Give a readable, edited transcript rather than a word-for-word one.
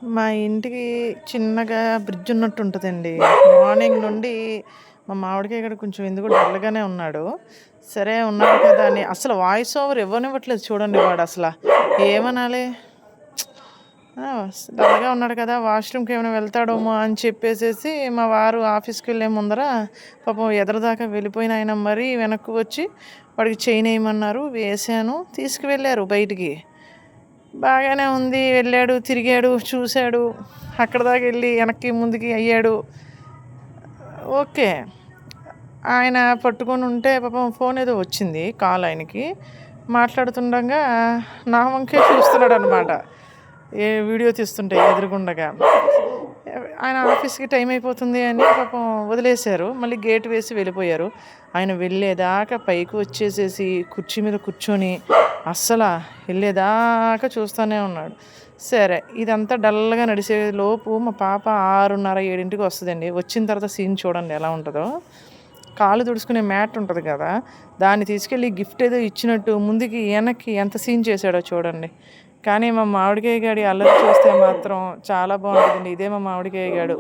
మా ఇంటికి చిన్నగా బ్రిడ్జ్ ఉన్నట్టు ఉంటదండి. మార్నింగ్ నుండి మా మామిడికాయ గడ కొంచెం ఎందుకో డల్‌గానే ఉన్నాడు. సరే ఉన్నాడు కదా అని అసలు వాయిస్ ఓవర్ ఇవ్వనివ్వట్లేదు చూడండి వాడసల. ఏమనాలి? డల్‌గా ఉన్నాడు కదా! వాష్‌రూమ్‌కి ఏమైనా వెళ్తాడేమో అని చెప్పేసేసి మా వారు ఆఫీస్‌కెళ్ళే ముందర పాపం ఎదరదాకా వెళ్ళిపోయిన ఆయన మరీ వెనక్కి వచ్చి వాడికి చైన్ ఎయమన్నారు. వేశాను. తీసుకువెళ్లారు బయటికి. బాగానే ఉంది. వెళ్ళాడు, తిరిగాడు, చూసాడు. అక్కడిదాకెళ్ళి ఎనక్కి, ముందుకి అయ్యాడు. ఓకే. ఆయన పట్టుకొనుంటే పాపం ఫోనేదో వచ్చింది. కాల్ ఆయనకి. మాట్లాడుతుండంగా నా వంకే చూస్తున్నాడనమాట. వీడియో తీస్తుంటే ఎదురుగుండగా. ఆయన ఆఫీస్‌కి టైం అయిపోతుంది అని పాపం వదిలేశారు. మళ్ళీ గేట్ వేసి వెళ్ళిపోయారు. ఆయన వెళ్ళేదాకా పైకి వచ్చేసేసి కుర్చీ మీద కూర్చొని అస్సల ఎళ్ళేదాకా చూస్తానే ఉన్నాడు. సరే ఇదంతా డల్‌గా నడిచేలోపు మా పాప 6:30, 7కి వస్తదండి. వచ్చిన తర్వాత సీన్ చూడండి ఎలా ఉంటదో. కాళ్ళు తుడుచుకునే మ్యాట్ ఉంటది కదా! దాన్ని తీసుకెళ్ళి గిఫ్ట్ ఏదో ఇచ్చినట్టు ముందుకి, ఎనక్కి ఎంత సీన్ చేశాడో చూడండి. కానీ మా మామిడికాయ గాడి అల్లరి చూస్తే మాత్రం చాలా బావుంటదండి. ఇదే మా మామిడికాయ గాడు.